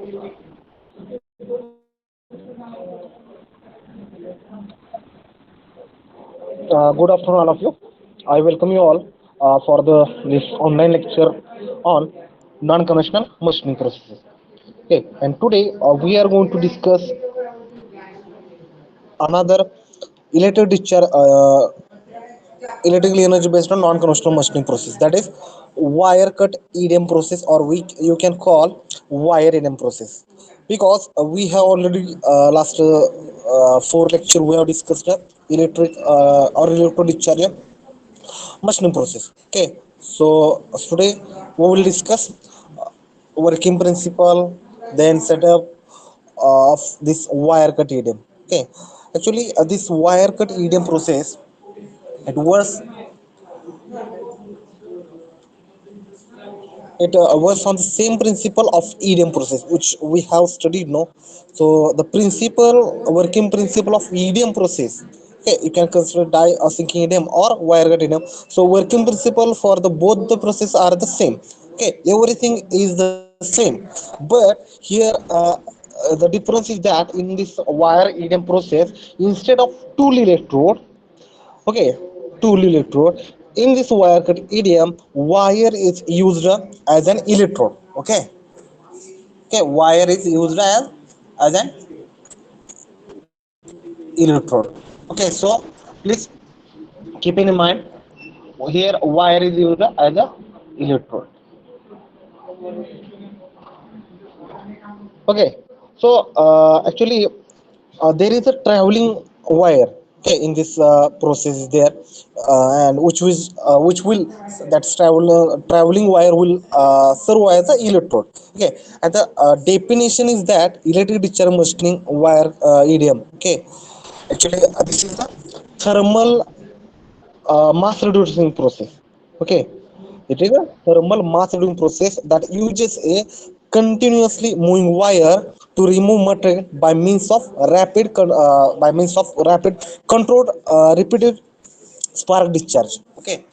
Good afternoon, all of you. I welcome you all for this online lecture on non-conventional machining processes. Okay, and today we are going to discuss another electric discharge, electrically energy based on non-conventional machining process. That is wire cut EDM process, or we you can call wire EDM process. Because we have already last four lecture we have discussed electric or electro discharge machining process. Okay, so today we will discuss working principle, then setup of this wire cut EDM. Okay, actually this wire cut EDM process, it was it works on the same principle of EDM process which we have studied. No, so the principle, working principle of EDM process, okay, you can consider die sinking EDM or wire cut EDM. So working principle for the both the process are the same. Okay, everything is the same, but here the difference is that in this wire EDM process, instead of tool electrode, okay, tool electrode, in this wire cut EDM, wire is used as an electrode. Okay, okay, wire is used as an electrode. Okay, so please keep in mind, here wire is used as a electrode. Okay, so actually there is a traveling wire, okay, in this process is there, and which will that traveling wire will serve as a electrode. Okay, and the definition is that electric discharge machining wire EDM. Okay, actually this is the thermal mass reducing process. Okay, it is a thermal mass reducing process that uses a continuously moving wire to remove material by means of rapid controlled repeated spark discharge. Okay,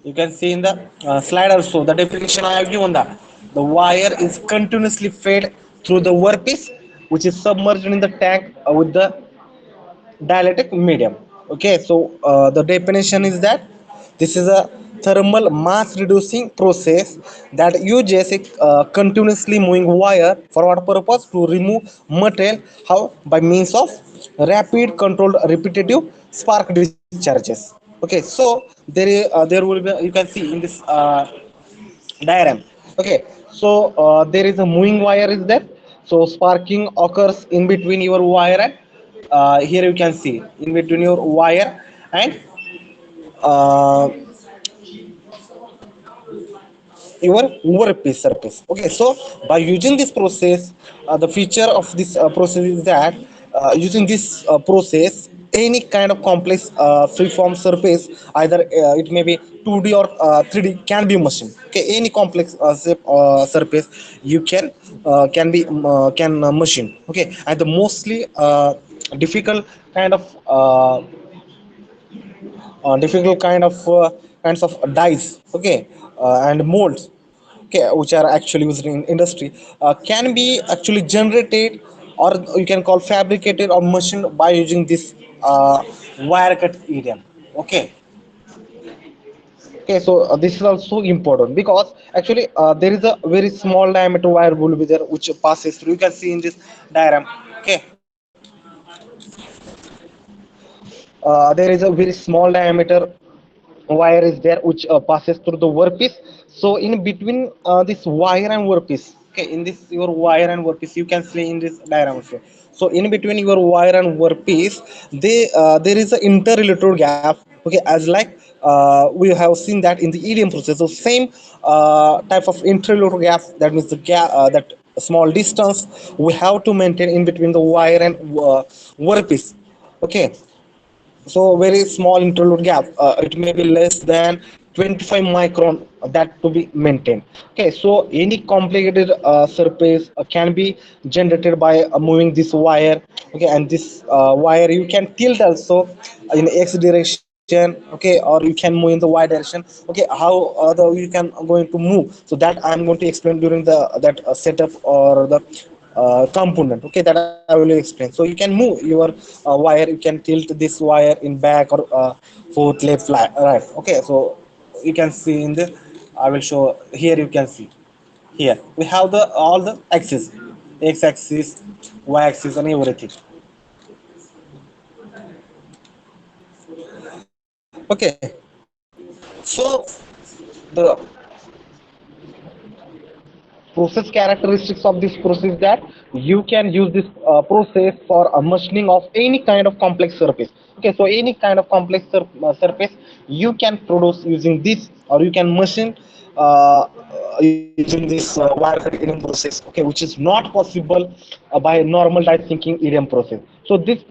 you can see in the slide also the definition I have given that the wire is continuously fed through the workpiece which is submerged in the tank with the dielectric medium. Okay, so the definition is that this is a thermal mass reducing process that uses a continuously moving wire for what purpose? To remove material. How? By means of rapid controlled repetitive spark discharges. Okay, so there will be, you can see in this diagram. Okay, so there is a moving wire is there, so sparking occurs in between your wire and here you can see in between your wire and uh, your workpiece surface. Okay, so by using this process, the feature of this process is that using this process, any kind of complex freeform surface, either it may be 2D or 3D, can be machined. Okay, any complex surface you can be machine. Okay, and the mostly difficult kind of difficult kinds of dyes, okay, and molds, okay, which are actually used in industry, can be actually generated, or you can call fabricated or machined by using this wire cut EDM. Okay, okay, so this is also important because actually there is a very small diameter wire will be there which passes through, you can see in this diagram. Okay, there is a very small diameter wire is there which passes through the workpiece. So in between this wire and workpiece, okay, in this your wire and workpiece, you can see in this diagram also. So in between your wire and workpiece, there is an inter-electrode gap. Okay, as like we have seen that in the EDM process. So same type of inter-electrode gap, that means the gap, that small distance we have to maintain in between the wire and workpiece. Okay, so very small interlude gap, it may be less than 25 micron, that to be maintained. Okay, so any complicated surface can be generated by moving this wire. Okay, and this wire you can tilt also in x direction direction, okay, or you can move in the y direction. Okay, how you can going to move, so that I'm going to explain during the that setup or the component, okay, that I will explain. So you can move your wire, you can tilt this wire in back or forth, left, right, okay. So you can see in the, I will show here, you can see here we have the all the axis, x axis, y axis, and everything. Okay, so the process characteristics of this process, that you can use this process for a machining of any kind of complex surface. Okay, so any kind of complex surface you can produce using this, or you can machine using this wire cut EDM process, okay, which is not possible by normal die sinking EDM process. So this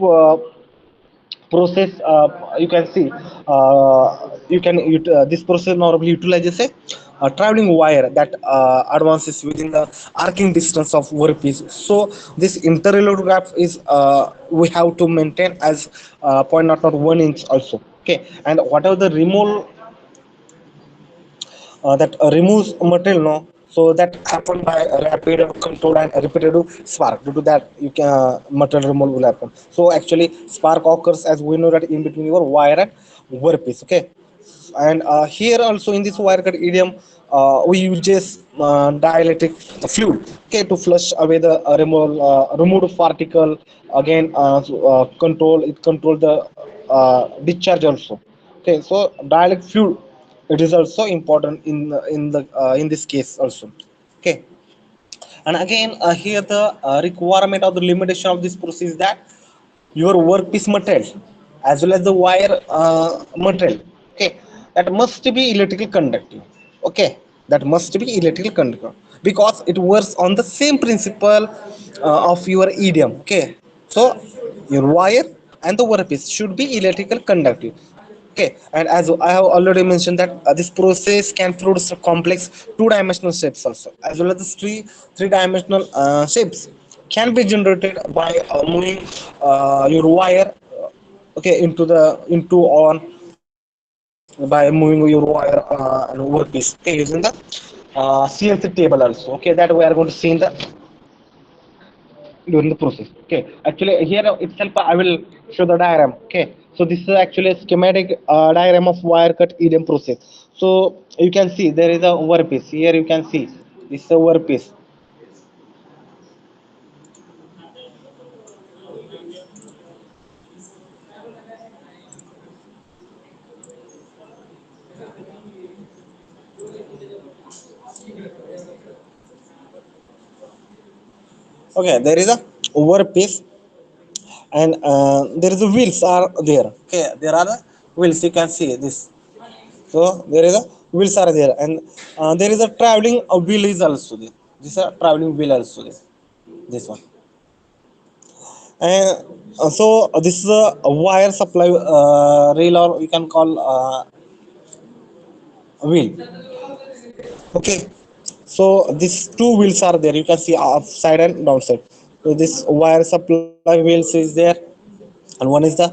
process, you can see, this process normally utilizes a traveling wire that advances within the arcing distance of workpiece. So this interrelated graph is we have to maintain as 0.01 inch also, okay. And whatever the removal that removes material, no, so that happen by a rapid control and repetitive spark. Due to that, you can material removal will happen. So actually spark occurs, as we know, that in between your wire and workpiece, okay. And here also in this wire cut idiom, we uses dielectric fluid, okay, to flush away the removed particle. Again, control it, control the discharge also, okay. So dielectric fluid, it is also important in this case also, okay. And again, here the requirement of the limitation of this process is that your workpiece material as well as the wire material, okay, that must be electrical conductive, okay, that must be electrical conductive, because it works on the same principle of your idiom, okay. So your wire and the workpiece should be electrical conductive, okay. And as I have already mentioned that this process can produce complex two-dimensional shapes also, as well as the three-dimensional shapes can be generated by moving your wire, okay, into on by moving your wire and workpiece, okay, using the CNC table also, okay, that we are going to see in the during the process, okay. Actually here itself I will show the diagram, okay. So this is actually a schematic diagram of wire cut EDM process. So you can see there is a workpiece here, you can see this is a workpiece. Okay, there is a workpiece, and there is a wheels are there, okay. There are the wheels, you can see this. So there is a wheels are there, and there is a traveling wheel is also there. This is a traveling wheel also there, this one. And so this is a wire supply rail, or we can call wheel, okay. So these two wheels are there, you can see upside and downside. So this wire supply wheels is there, and one is the,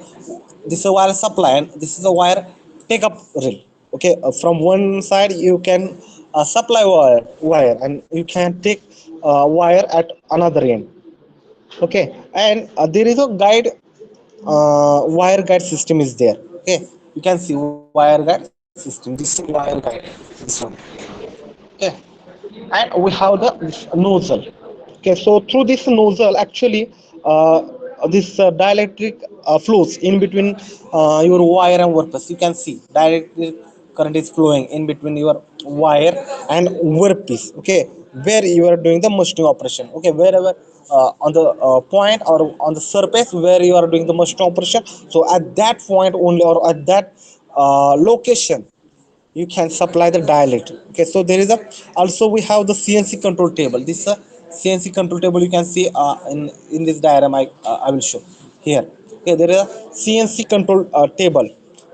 this is a wire supply, and this is a wire take up rail, okay. From one side you can supply wire, and you can take wire at another end, okay. And there is a guide, wire guide system is there, okay. You can see wire guide system, this is wire guide, this one, okay. And we have the nozzle, okay. So through this nozzle actually, uh, this dielectric flows in between your wire and workpiece. You can see dielectric current is flowing in between your wire and workpiece, okay, where you are doing the machining operation, okay. Wherever on the point or on the surface where you are doing the machining operation, so at that point only, or at that location, you can supply the dialect, okay. So there is a, also we have the CNC control table. This is a CNC control table, you can see in this diagram, I will show here, okay. There is a CNC control table,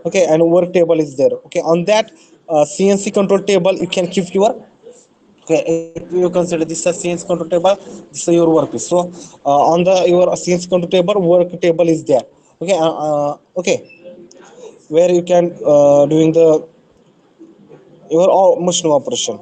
okay, and work table is there, okay. On that CNC control table you can keep your, okay, if you consider this as CNC control table, this is your workpiece. So on the your CNC control table, work table is there, okay. Okay, where you can doing the your machine operation.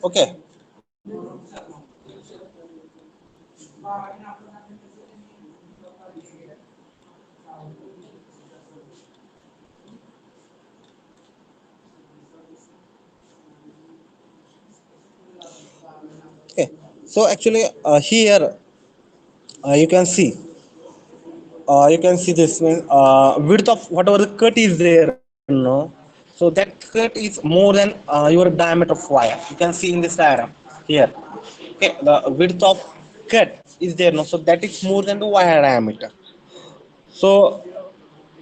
Okay. Okay. So actually here you can see this means width of whatever the cut is there, no, so that cut is more than your diameter of wire. You can see in this diagram here. Okay, the width of cut is there, no, so that is more than the wire diameter. So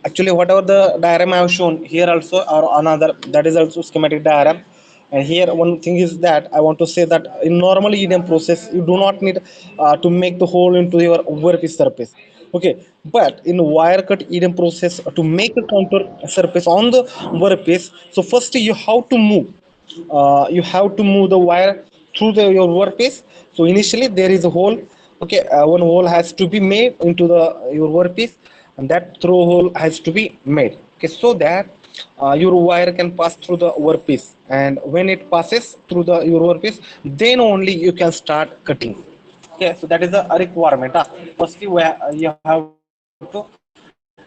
actually whatever the diagram I have shown here also or another, that is also schematic diagram. And here one thing is that I want to say that in normal EDM process you do not need to make the hole into your workpiece surface. Okay, but in wire cut EDM process, to make a contour surface on the workpiece, so first you have to move the wire through your workpiece. So initially there is a hole. Okay, one hole has to be made into the your workpiece, and that through hole has to be made. Okay, so that your wire can pass through the workpiece, and when it passes through the your workpiece, then only you can start cutting. Okay, so that is a requirement. Firstly, you have to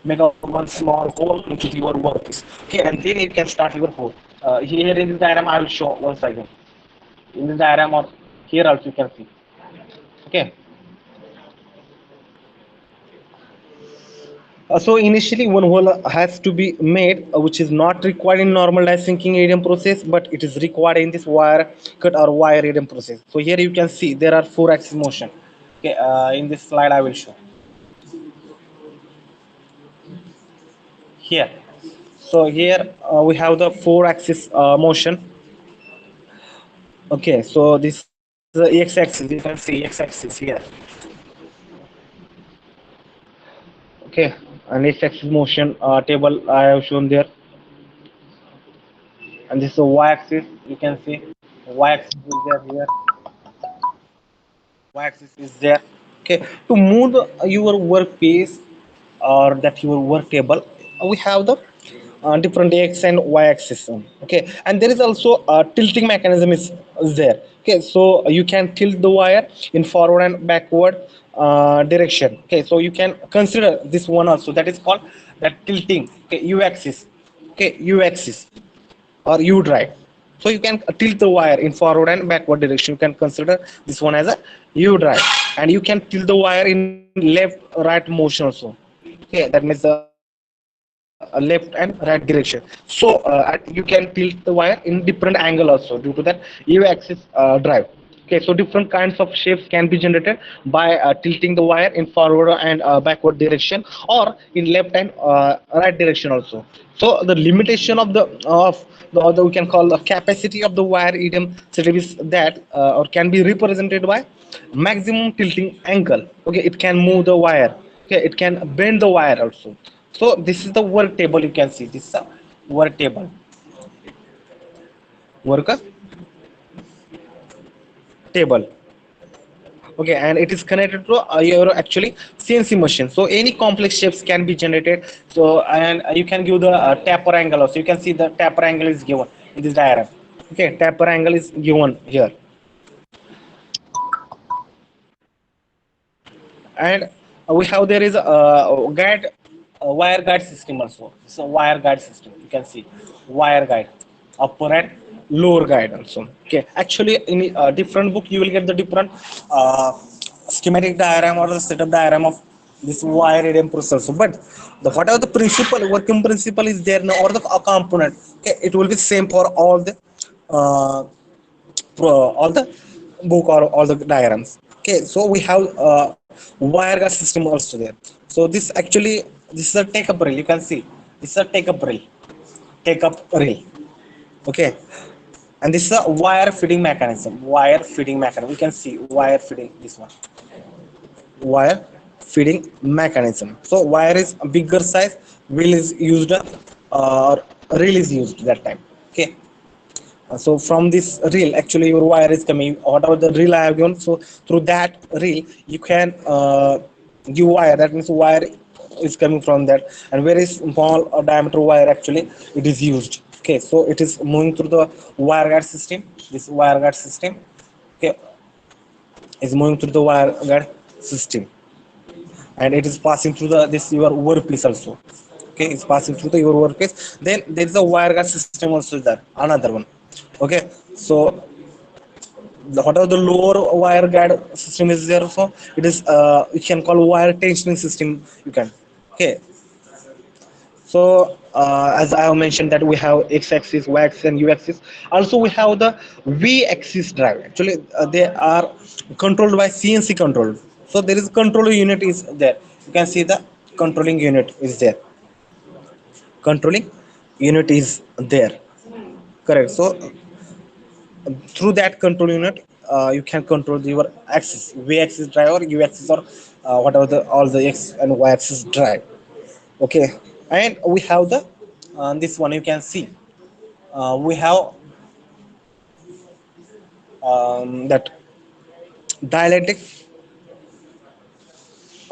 make a one small hole into your workpiece. Okay, and then you can start your hole. Here in this diagram, I will show one second. In this diagram or here also you can see. Okay. So initially one hole has to be made, which is not required in normal die sinking EDM process, but it is required in this wire cut or wire EDM process. So here you can see there are four axis motion. Okay, in this slide I will show here. So here we have the four axis motion. Okay, so this is the x axis. You can see x axis here. Okay, and x axis motion table I have shown there, and this is the y axis. You can see y axis is there here, y-axis is there. Okay, to move your workpiece or that your work table, we have the different x and y-axis. Okay, and there is also a tilting mechanism is there. Okay, so you can tilt the wire in forward and backward direction. Okay, so you can consider this one also, that is called that tilting. Okay, u-axis. Okay, u-axis or U drive. So you can tilt the wire in forward and backward direction. You can consider this one as a U drive, and you can tilt the wire in left right motion also. Okay, that means the left and right direction. So you can tilt the wire in different angle also due to that U axis drive. Okay, so different kinds of shapes can be generated by tilting the wire in forward and backward direction, or in left and right direction also. So the limitation of the we can call the capacity of the wire EDM setup is that or can be represented by maximum tilting angle. Okay, it can move the wire. Okay, it can bend the wire also. So this is the work table. You can see this is a work table. Work table. Okay, and it is connected to your actually CNC machine. So any complex shapes can be generated. So and you can give the taper angle also. You can see the taper angle is given in this diagram. Okay, taper angle is given here, and we have there is a guide, wire guide system also. So wire guide system, you can see wire guide, upper and lower guide also. Okay, actually in different book you will get the different schematic diagram or the setup diagram of this wire EDM processor, but the whatever the principle working principle is there now, or the component, okay, it will be same for all the uh, all the book or all the diagrams. Okay, so we have wire guard system also there. So this actually, this is a take up rail. You can see this is a take up rail. Okay, and this is a wire feeding mechanism. Wire feeding mechanism. You can see wire feeding, this one. Wire feeding mechanism. So wire is a bigger size. Wheel is used reel is used that time. Okay. So from this reel, actually your wire is coming. Whatever the reel I have given, so through that reel you can give wire. That means wire is coming from that, and very small diameter wire actually it is used. Okay, so it is moving through the wire guard system. This wire guard system, okay, is moving through the wire guard system, and it is passing through the this your workpiece also. Okay, it's passing through the your workpiece. Then there is a wire guard system also there, another one. Okay, so whatever the lower wire guard system is there, so it is you can call wire tensioning system, you can. Okay, so as I have mentioned that we have x-axis, y-axis, and u-axis. Also, we have the v-axis drive. Actually, they are controlled by CNC controlled. So there is control unit is there. You can see the controlling unit is there. Controlling unit is there. Correct. So through that control unit, you can control your axis, v-axis drive or u-axis, or whatever the all the x and y-axis drive. Okay, and we have the this one you can see we have that dielectric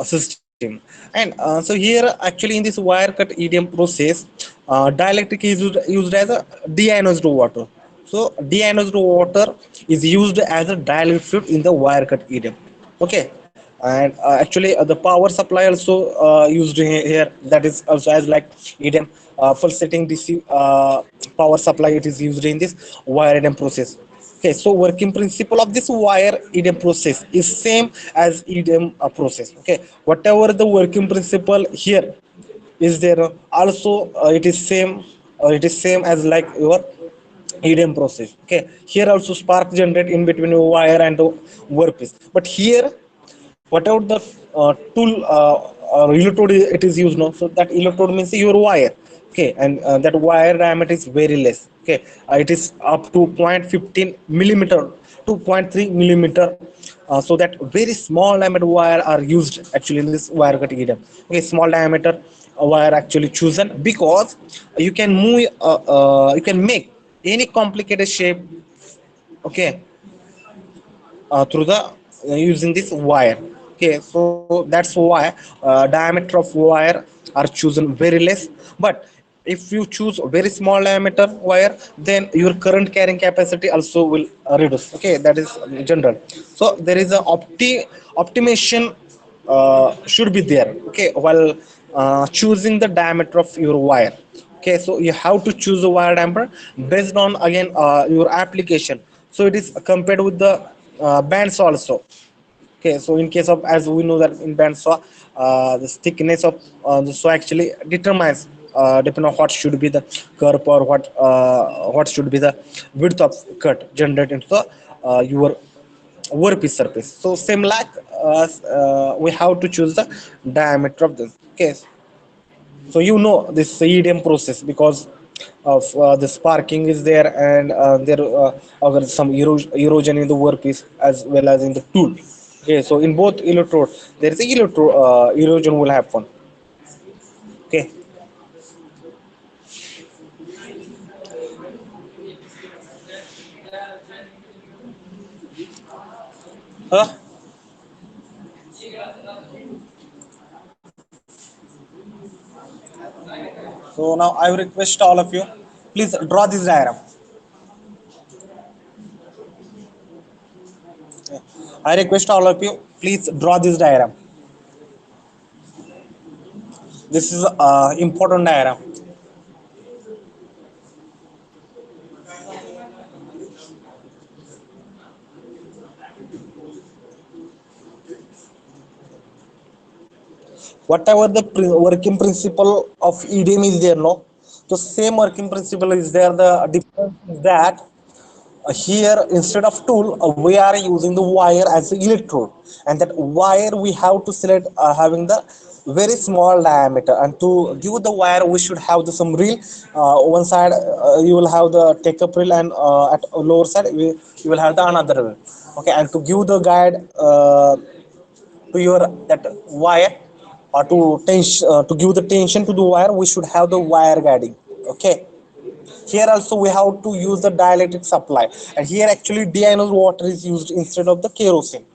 system. And so here actually in this wire cut EDM process, dielectric is used as a deionized water. So deionized water is used as a dielectric fluid in the wire cut EDM. Okay, and actually the power supply also used here, that is also as like EDM pulsating DC power supply, it is used in this wire EDM process. Okay, so working principle of this wire EDM process is same as EDM process. Okay, whatever the working principle here is there, also it is same as like your EDM process. Okay, here also spark generate in between your wire and the workpiece. But here, whatever the tool electrode it is used now, so that electrode means your wire. Okay, and that wire diameter is very less. Okay, it is up to 0.15 millimeter, 2.3 millimeter. So that very small diameter wire are used actually in this wire cut EDM. Okay, small diameter wire actually chosen because you can move you can make any complicated shape. Okay, through the using this wire. Okay, so that's why diameter of wire are chosen very less. But if you choose very small diameter wire, then your current carrying capacity also will reduce. Okay, that is general. So there is a optimization should be there. Okay, while choosing the diameter of your wire. Okay, so you have to choose the wire diameter based on again your application. So it is compared with the bands also. Okay, so in case of, as we know that in band saw, the thickness of the saw actually determines depending on what should be the curve, or what should be the width of cut generated into the your workpiece surface. So same like we have to choose the diameter of this. Okay, so you know this EDM process because of the sparking is there, and there are some erosion in the workpiece as well as in the tool. Okay, so in both electrode there is a electrode erosion will happen. Okay, huh? So now I will request all of you, please draw this diagram. I request all of you, please draw this diagram. This is important diagram. Whatever the working principle of EDM is there, no, the same working principle is there. The difference is that here instead of tool we are using the wire as an electrode, and that wire we have to select having the very small diameter, and to give the wire we should have the some reel. One side you will have the take up reel, and at lower side you will have the another reel. Okay, and to give the guide to your that wire, or to tension to give the tension to the wire, we should have the wire guiding. Okay, here also we have to use the dielectric supply, and here actually deionized water is used instead of the kerosene.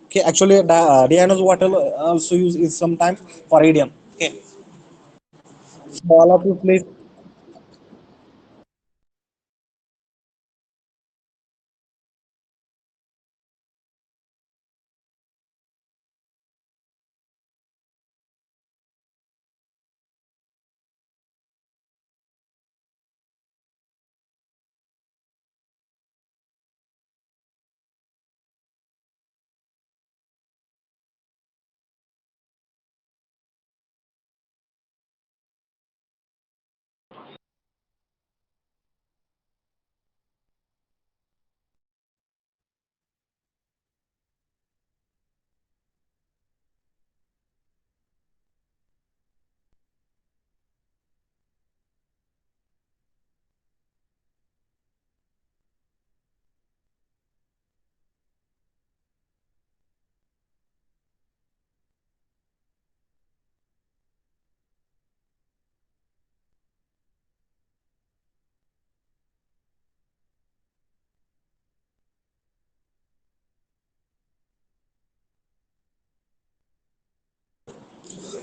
Okay, actually deionized water also used is sometimes for radium. Okay, so all of you please.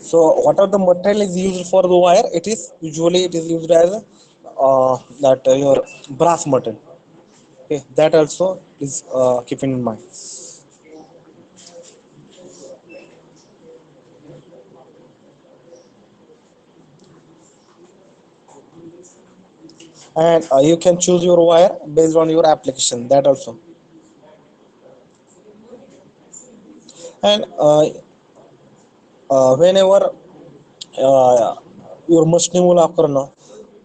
So what are the material is used for the wire? It is usually it is used as that your brass metal. Okay, that also is keeping in mind. And you can choose your wire based on your application. That also. And whenever your machining will occur now,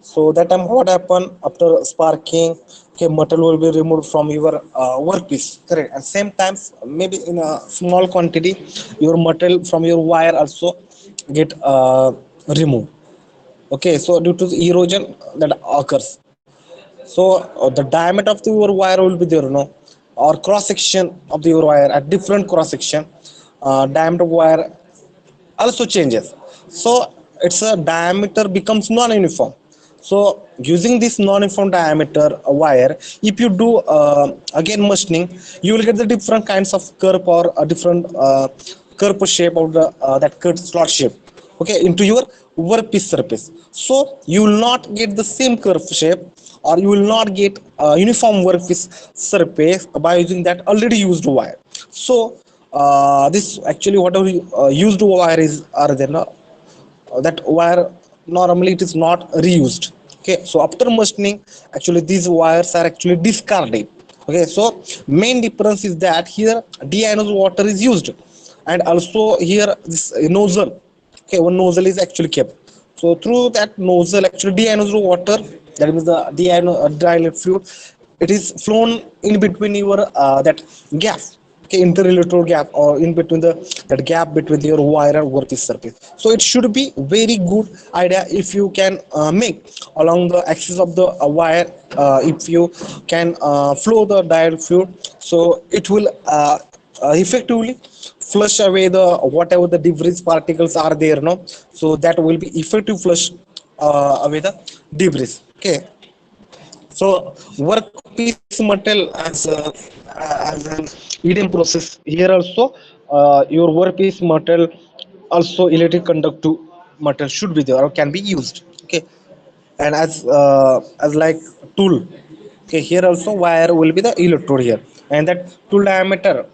so that time what happen after sparking? Okay, metal will be removed from your workpiece, correct? And same times maybe in a small quantity your metal from your wire also get removed. Okay, so due to the erosion that occurs, so the diameter of your wire will be there, no, or cross section of your wire at different cross section, diameter of wire also changes. So its a diameter becomes non-uniform. So using this non-uniform diameter wire, if you do again machining, you will get the different kinds of curve or a different curve shape of the that cut slot shape, okay, into your workpiece surface. So you will not get the same curve shape, or you will not get uniform workpiece surface by using that already used wire. So this actually whatever used wire is are there now, that wire normally it is not reused. Okay, so after machining actually these wires are actually discarded. Okay, so main difference is that here deionized water is used, and also here this nozzle. Okay, one nozzle is actually kept. So through that nozzle actually deionized water, that means the deionized fluid, it is flown in between your that gap. Okay, interrelator gap, or in between the that gap between your wire and workpiece surface. So it should be very good idea if you can make along the axis of the wire, if you can flow the diode fluid, so it will effectively flush away the whatever the debris particles are there, no. So that will be effective flush away the debris. Okay, so workpiece metal as an EDM process, here also your workpiece metal also electric conductive metal should be there or can be used. Okay, and as like tool, okay, here also wire will be the electrode here, and that tool diameter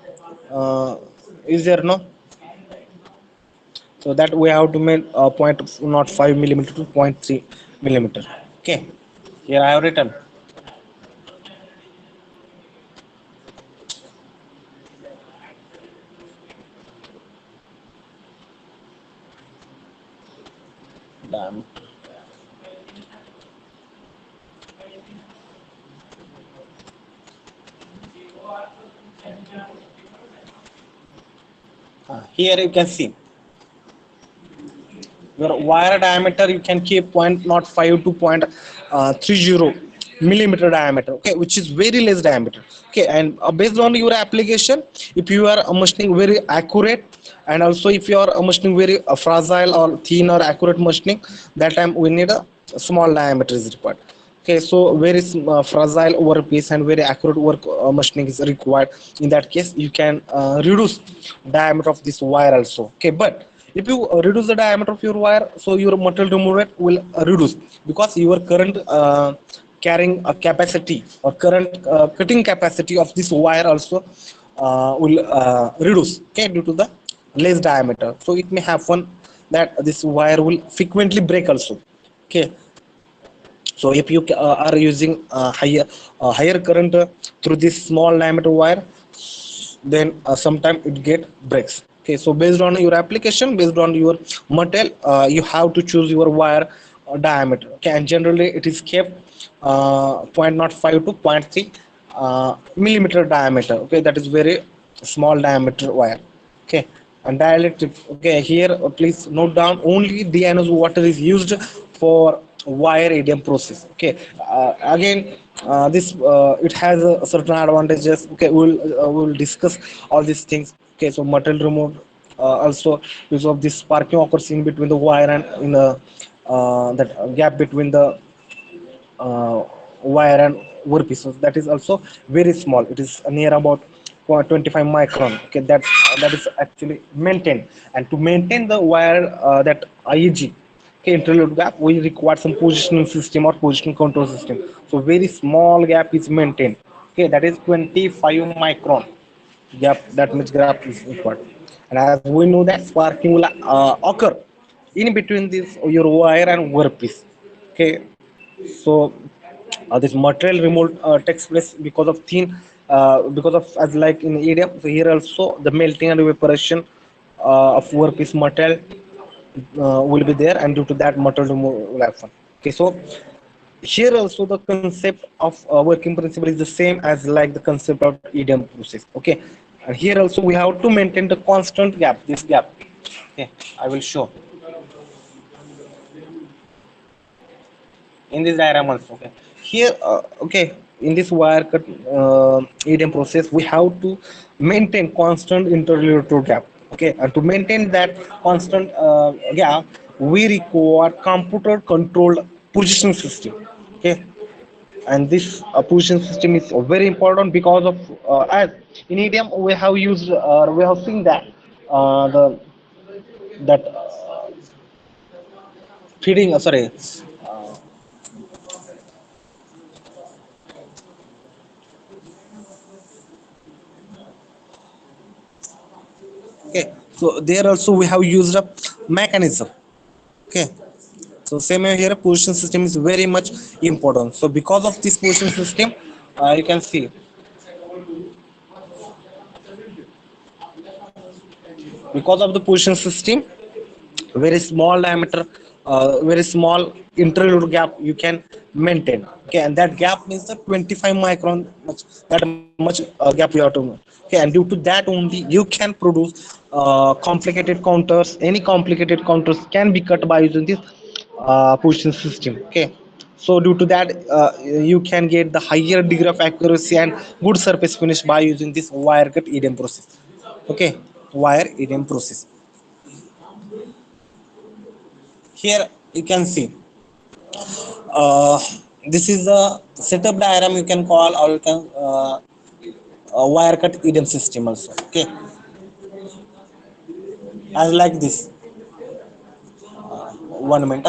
uh, is there, no. So that we have to make point not 5 millimeter to point 0.3 millimeter. Okay, here I have written. Damn. Here you can see your wire diameter, you can keep point not 5 to point 30. millimeter diameter, okay, which is very less diameter. Okay, and based on your application, if you are machining very accurate, and also if you are machining very fragile or thin or accurate machining, that time we need a small diameter is required. Okay, so very fragile workpiece and very accurate work machining is required. In that case, you can reduce diameter of this wire also. Okay, but if you reduce the diameter of your wire, so your material removal rate will reduce, because your current carrying capacity or current cutting capacity of this wire also will reduce, okay, due to the less diameter. So it may happen that this wire will frequently break also. Okay, so if you are using higher current through this small diameter wire, then sometimes it get breaks. Okay, so based on your application, based on your material, you have to choose your wire diameter. Okay, and generally it is kept 0.05 to zero point 0.3 millimeter diameter. Okay, that is very small diameter wire. Okay, and dielectric. Okay, here please note down, only deionized water is used for wire ADM process. Okay, again, this it has certain advantages. Okay, we'll discuss all these things. Okay, so material removed, also use of this sparking occurs in between the wire and in the that gap between the uh, wire and workpiece. So that is also very small. It is near about 25 micron. Okay, that is actually maintained. And to maintain the wire, that IEG, okay, interlude gap, we require some positioning system or position control system. So very small gap is maintained. Okay, that is 25 micron gap. That much gap is required. And as we know that sparking will occur in between this your wire and workpiece. Okay, so this material removal takes place because of thin, because of, as like in EDM. So here also the melting and evaporation of workpiece material will be there, and due to that material removal will happen. Okay, so here also the concept of working principle is the same as like the concept of EDM process. Okay, and here also we have to maintain the constant gap, this gap. Okay, I will show in this diagram also. Okay, here okay, in this wire cut EDM process, we have to maintain constant interrelated gap. Okay, and to maintain that constant gap, we require computer controlled position system. Okay, and this position system is very important because of as in EDM we have used, we have seen that the that feeding sorry okay, so there also we have used a mechanism. Okay, so same here, position system is very much important. So because of this position system, you can see, because of the position system, very small diameter, very small interlude gap you can maintain. Okay, and that gap means the 25 micron much, that much gap you have to. Okay, and due to that only you can produce complicated counters. Any complicated counters can be cut by using this position system. Okay, so due to that you can get the higher degree of accuracy and good surface finish by using this wire cut EDM process. Okay, wire EDM process. Here you can see, uh, this is a setup diagram you can call, or you can wire cut EDM system also. Okay, as like this. 1 minute.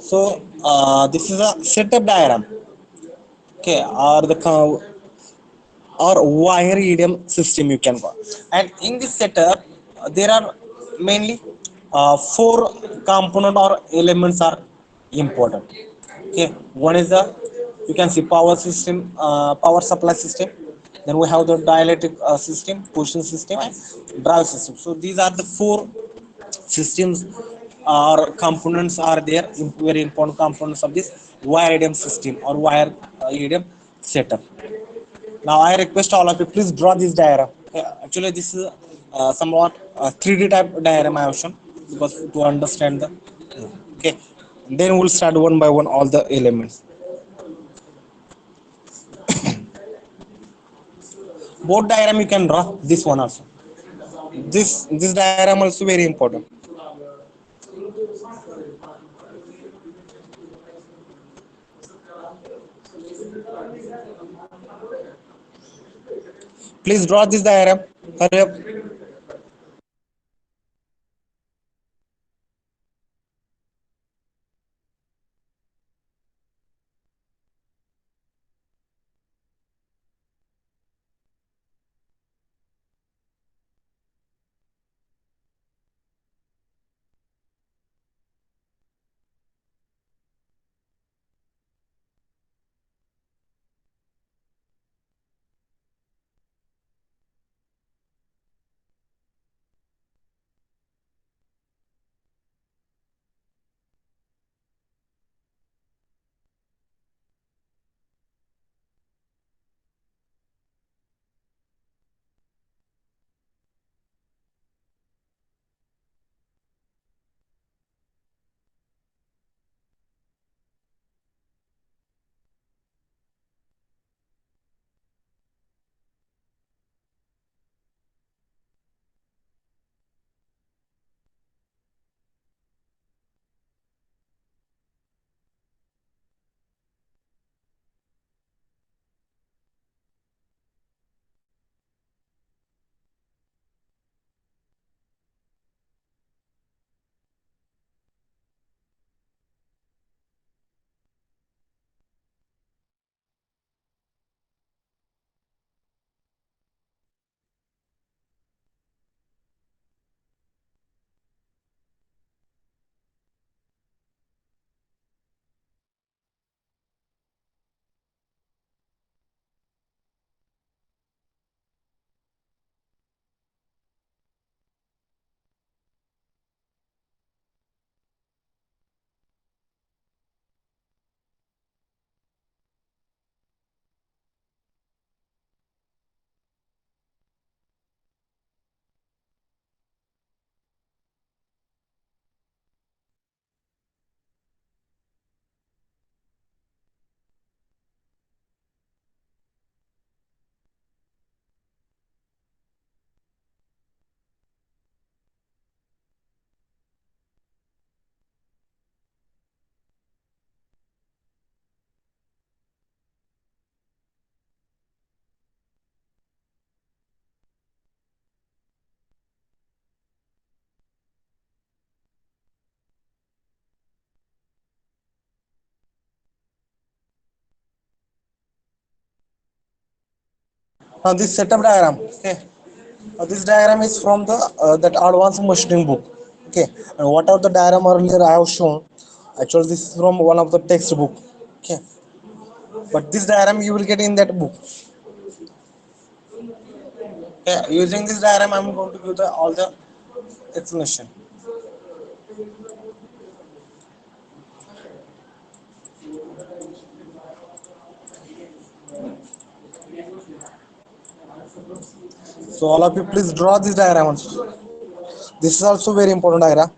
So this is a setup diagram. Okay, or the or wire EDM system you can call. And in this setup, there are mainly four component or elements are important. Okay, one is the, you can see, power system, power supply system. Then we have the dielectric system, position system, and drive system. So these are the four systems or components are there, very important components of this wire EDM system or wire EDM setup. Now I request all of you, please draw this diagram. Actually, this is somewhat 3D type diagram I have shown because to understand the okay. Then we'll start one by one all the elements. Both diagram you can draw. This one also. This diagram also very important. Please draw this diagram. Hurry up. Now this setup diagram. Okay. This diagram is from the that advanced machining book. Okay. And whatever the diagram earlier I have shown, actually this is from one of the textbook. Okay. But this diagram you will get in that book. Okay. Using this diagram, I'm going to give the all the explanation. So all of you, please draw this diagram also. This is also very important diagram.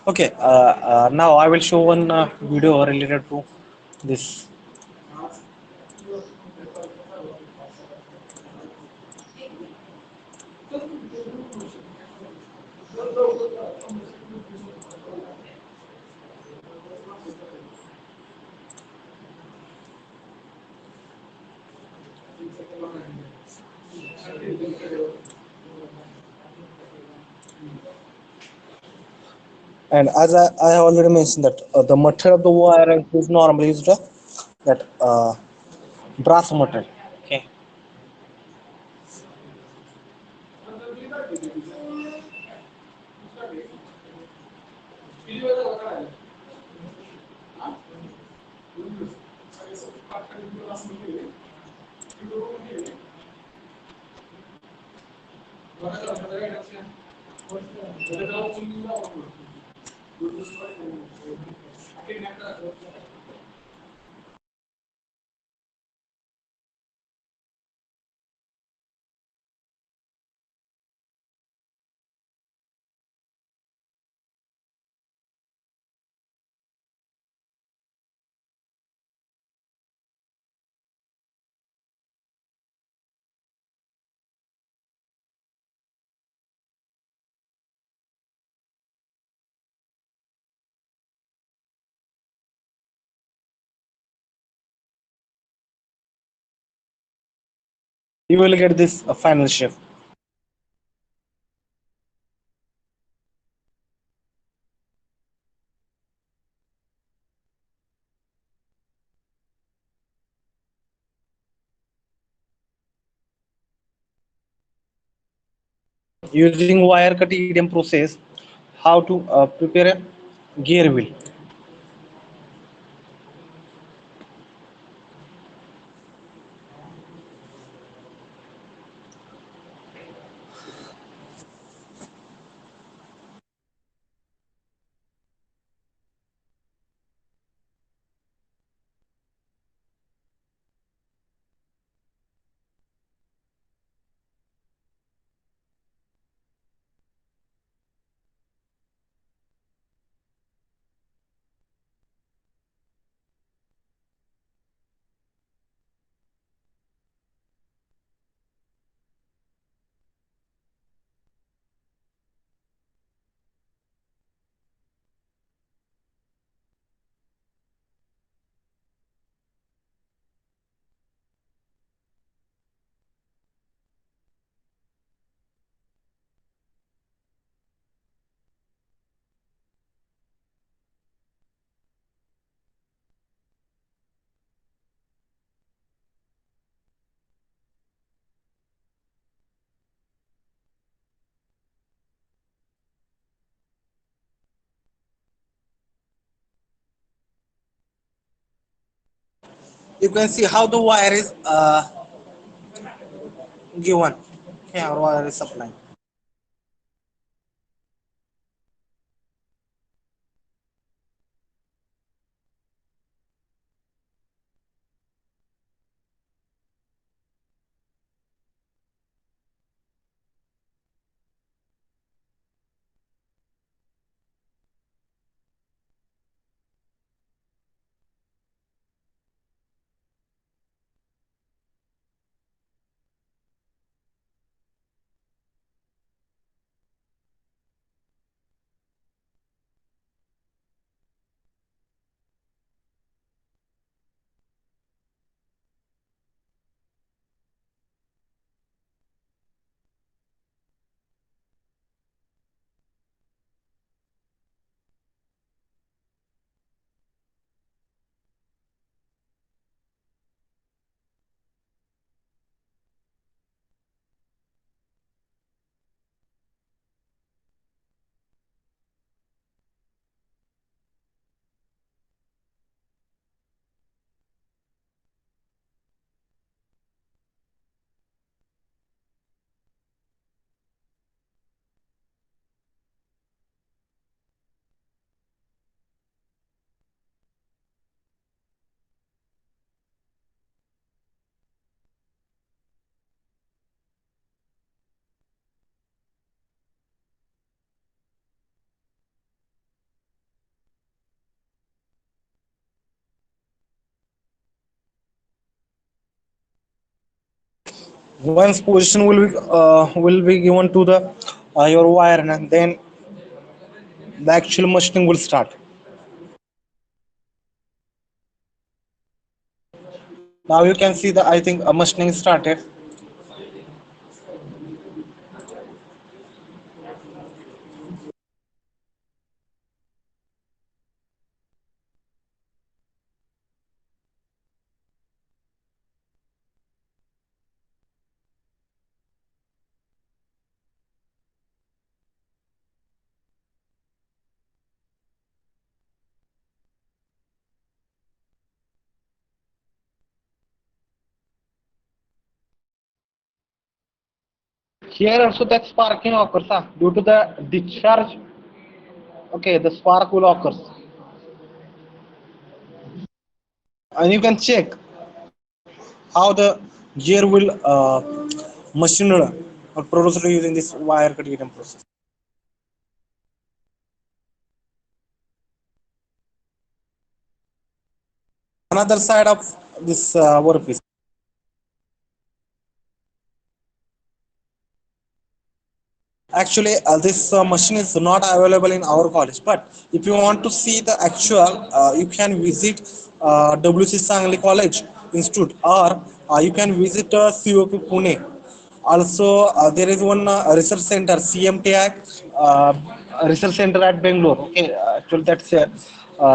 Okay, now I will show one video related to this. And as I have already mentioned that the method of the wire is normally used that brass metal. Okay. You will get this final shape. Using wire cut EDM process, how to prepare a gear wheel. You can see how the wire is given. Okay, our wire is supplying. Once position will be given to the your wire, and then the actual machining will start. Now you can see the I think machining started. Here also that sparking occurs due to the discharge. Okay, the spark will occurs, and you can check how the gear will machined or produced using this wire cut heating process. Another side of this workpiece. Actually, this machine is not available in our college. But if you want to see the actual, you can visit WC Sangli College Institute, or you can visit COP Pune. Also, there is one research center, CMTI research center at Bangalore. Okay, actually that's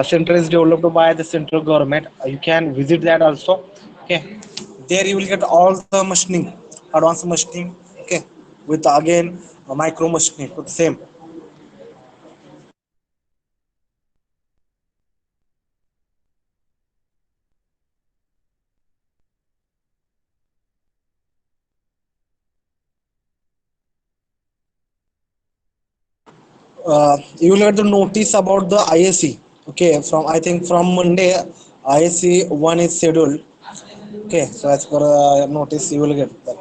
center is developed by the central government. You can visit that also. Okay, there you will get all the machining, advanced machining. Okay, with again micro machining, with same. You will get the notice about the ISC. Okay, from I think from Monday, ISC one is scheduled. Okay, so as per notice, you will get that.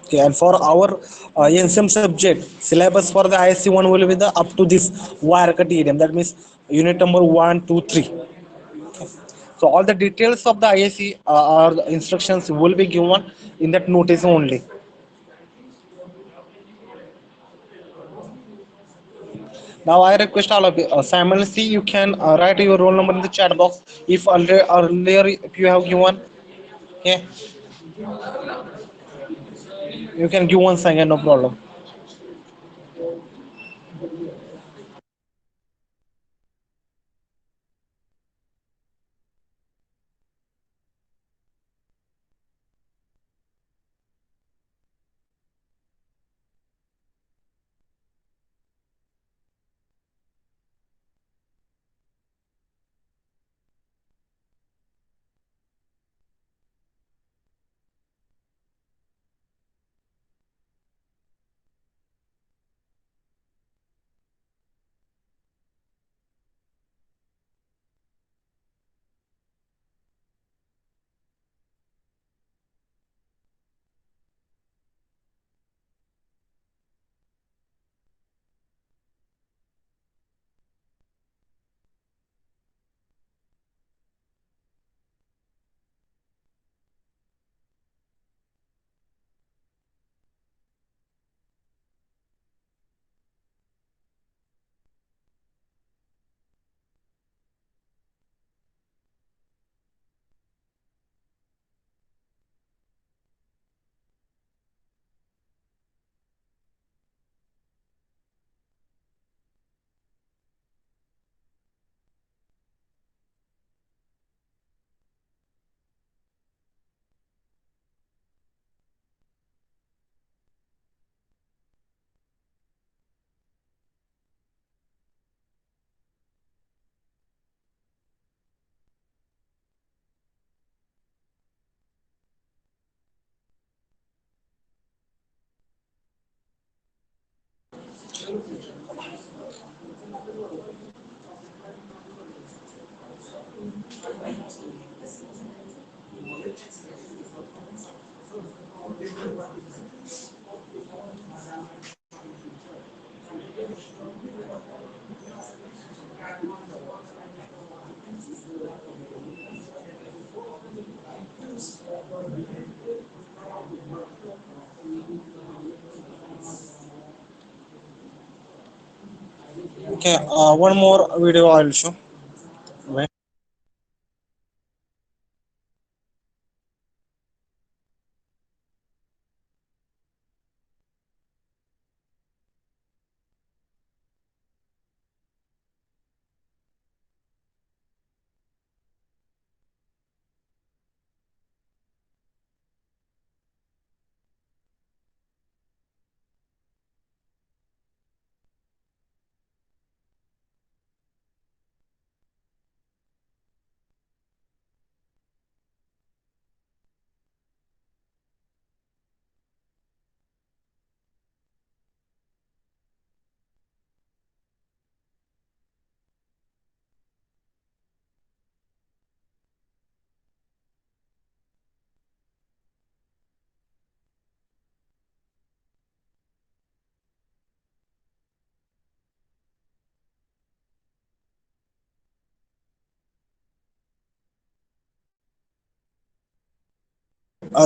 Okay, and for our NSM subject, syllabus for the ISC one will be the up to this wire cut EDM. That means unit number one, two, three. So all the details of the ISC or the instructions will be given in that notice only. Now I request all of you, simultaneously you can write your roll number in the chat box. If earlier if you have given, okay, you can give once again, no problem. Okay, one more video I'll show. Wait.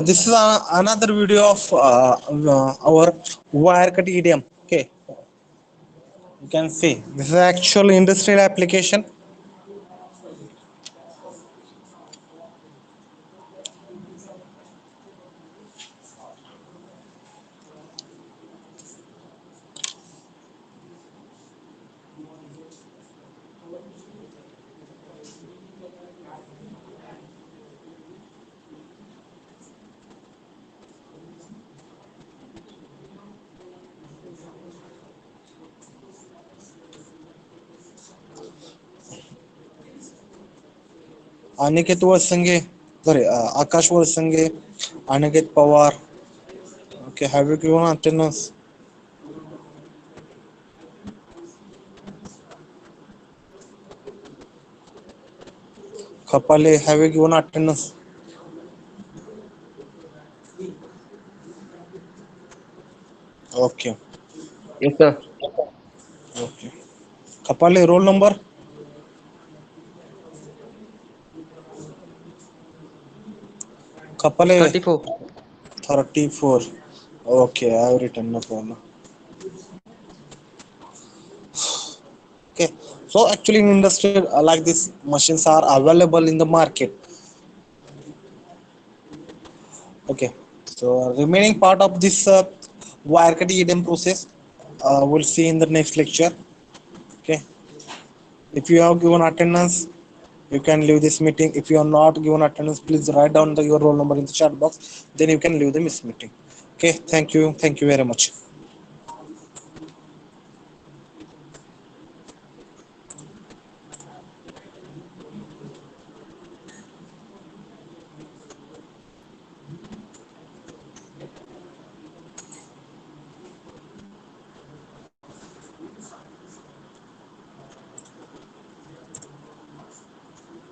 This is another video of our wire cut EDM. Okay, you can see this is actual industrial application. Aniket Sange, sorry, Akash Sange, Aniket Pawar. Okay, have you given attendance? Kapale, have you given attendance? Okay, Yes, sir. okay. Kapale, roll number Kapale 34. 34. Okay, I have written, no problem. Okay, so actually in industry like this, machines are available in the market. Okay, so remaining part of this wire cut EDM process, we'll see in the next lecture. Okay, if you have given attendance, you can leave this meeting. If you are not given attendance, please write down your roll number in the chat box. Then you can leave the meeting. Okay, thank you very much.